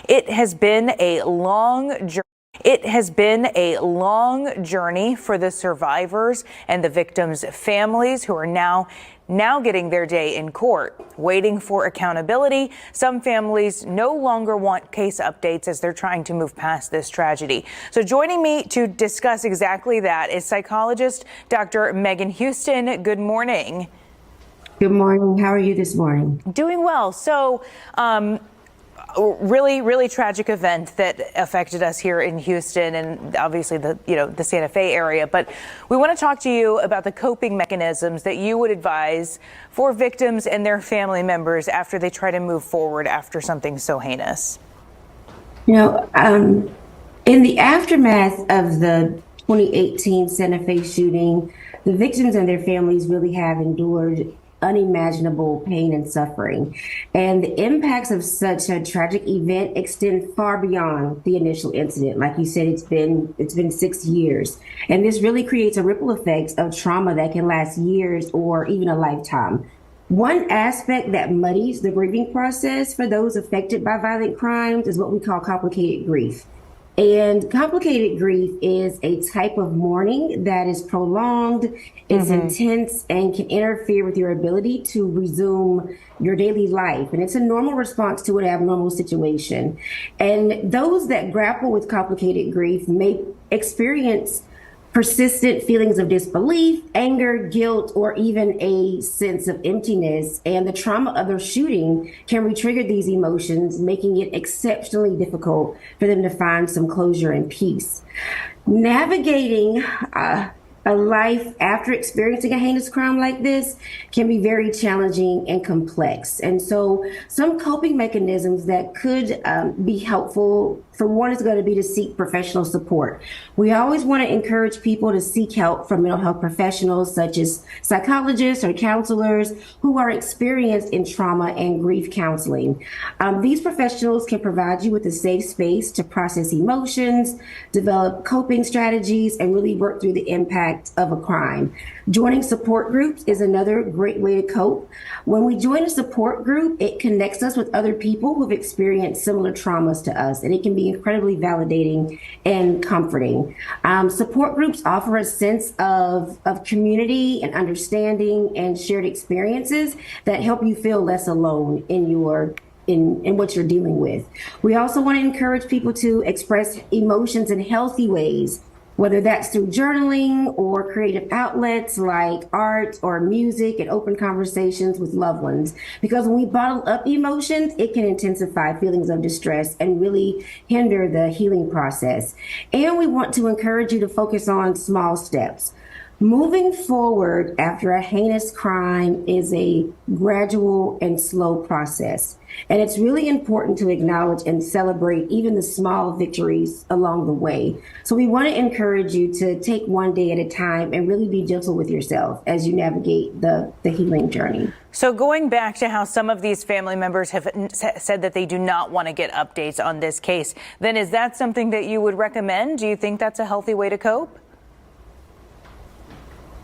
It has been a long journey. It has been a long journey for the survivors and the victims' families who are now getting their day in court, waiting for accountability. Some families no longer want case updates as they're trying to move past this tragedy. So joining me to discuss exactly that is psychologist Dr. Megan Houston. Good morning. Good morning. How are you this morning? Doing well. So, really tragic event that affected us here in Houston and obviously the Santa Fe area. But we want to talk to you about the coping mechanisms that you would advise for victims and their family members after they try to move forward after something so heinous. In the aftermath of the 2018 Santa Fe shooting, the victims and their families really have endured unimaginable pain and suffering. And the impacts of such a tragic event extend far beyond the initial incident. Like you said, it's been 6 years. And this really creates a ripple effect of trauma that can last years or even a lifetime. One aspect that muddies the grieving process for those affected by violent crimes is what we call complicated grief. And complicated grief is a type of mourning that is prolonged, it's intense, and can interfere with your ability to resume your daily life. And it's a normal response to an abnormal situation. And those that grapple with complicated grief may experience persistent feelings of disbelief, anger, guilt, or even a sense of emptiness. And the trauma of their shooting can re-trigger these emotions, making it exceptionally difficult for them to find some closure and peace. Navigating a life after experiencing a heinous crime like this can be very challenging and complex. And so some coping mechanisms that could be helpful, for one, is going to be to seek professional support. We always want to encourage people to seek help from mental health professionals such as psychologists or counselors who are experienced in trauma and grief counseling. These professionals can provide you with a safe space to process emotions, develop coping strategies, and really work through the impact of a crime. Joining support groups is another great way to cope. When we join a support group, it connects us with other people who've experienced similar traumas to us, and it can be incredibly validating and comforting. Support groups offer a sense of community and understanding and shared experiences that help you feel less alone in what you're dealing with. We also want to encourage people to express emotions in healthy ways, whether that's through journaling or creative outlets like art or music, and open conversations with loved ones. Because when we bottle up emotions, it can intensify feelings of distress and really hinder the healing process. And we want to encourage you to focus on small steps. Moving forward after a heinous crime is a gradual and slow process. And it's really important to acknowledge and celebrate even the small victories along the way. So we want to encourage you to take one day at a time and really be gentle with yourself as you navigate the healing journey. So going back to how some of these family members have said that they do not want to get updates on this case, then is that something that you would recommend? Do you think that's a healthy way to cope?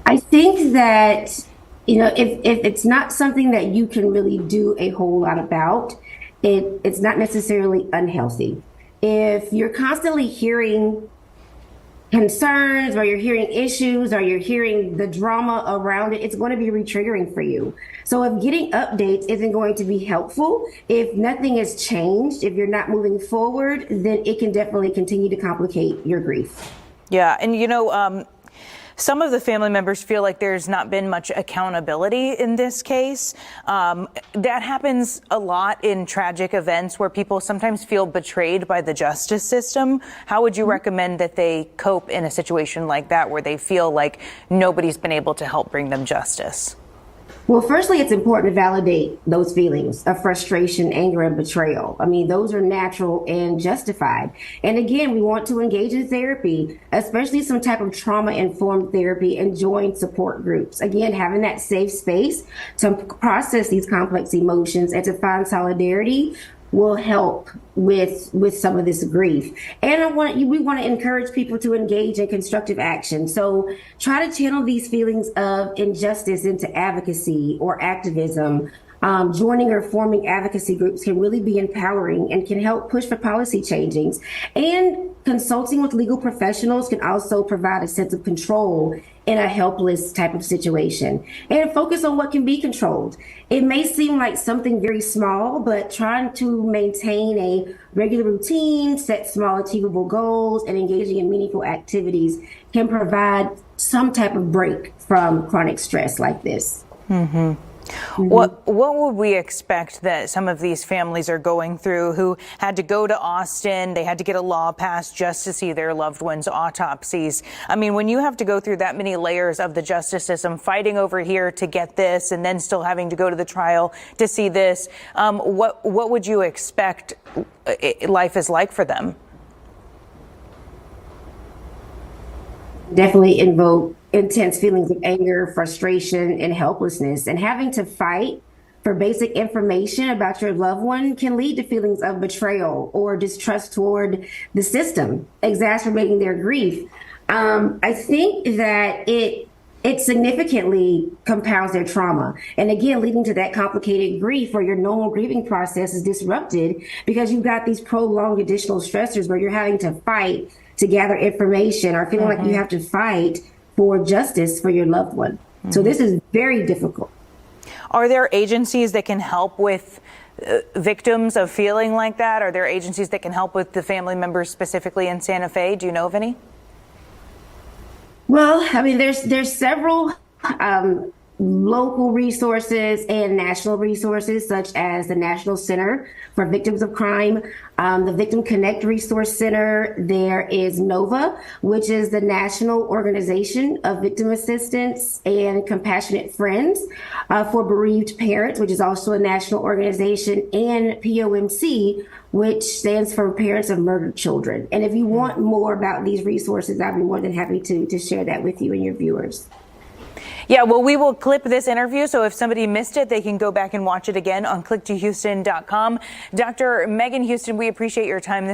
I think that, if it's not something that you can really do a whole lot about, it's not necessarily unhealthy. If you're constantly hearing concerns, or you're hearing issues, or you're hearing the drama around it, it's going to be re-triggering for you. So if getting updates isn't going to be helpful, if nothing has changed, if you're not moving forward, then it can definitely continue to complicate your grief. Yeah, and some of the family members feel like there's not been much accountability in this case. That happens a lot in tragic events where people sometimes feel betrayed by the justice system. How would you recommend that they cope in a situation like that where they feel like nobody's been able to help bring them justice? Well, firstly, it's important to validate those feelings of frustration, anger, and betrayal. I mean, those are natural and justified. And again, we want to engage in therapy, especially some type of trauma-informed therapy, and join support groups. Again, having that safe space to process these complex emotions and to find solidarity will help with some of this grief. And we want to encourage people to engage in constructive action. So try to channel these feelings of injustice into advocacy or activism. Joining or forming advocacy groups can really be empowering and can help push for policy changings. And consulting with legal professionals can also provide a sense of control in a helpless type of situation and focus on what can be controlled. It may seem like something very small, but trying to maintain a regular routine, set small achievable goals, and engaging in meaningful activities can provide some type of break from chronic stress like this. Mm-hmm. What would we expect that some of these families are going through who had to go to Austin, they had to get a law passed just to see their loved ones' autopsies? I mean, when you have to go through that many layers of the justice system, fighting over here to get this and then still having to go to the trial to see this, what would you expect life is like for them? Definitely invoke intense feelings of anger, frustration, and helplessness. And having to fight for basic information about your loved one can lead to feelings of betrayal or distrust toward the system, exacerbating their grief. I think that it significantly compounds their trauma. And again, leading to that complicated grief where your normal grieving process is disrupted because you've got these prolonged additional stressors where you're having to fight to gather information or feeling like you have to fight for justice for your loved one. So this is very difficult. Are there agencies that can help with victims of feeling like that? Are there agencies that can help with the family members specifically in Santa Fe? Do you know of any? Well, I mean, there's several local resources and national resources, such as the National Center for Victims of Crime, the Victim Connect Resource Center. There is NOVA, which is the National Organization of Victim Assistance, and Compassionate Friends for Bereaved Parents, which is also a national organization, and POMC, which stands for Parents of Murdered Children. And if you want more about these resources, I'd be more than happy to share that with you and your viewers. Yeah, well, we will clip this interview, so if somebody missed it, they can go back and watch it again on click2houston.com. Dr. Megan Houston, we appreciate your time this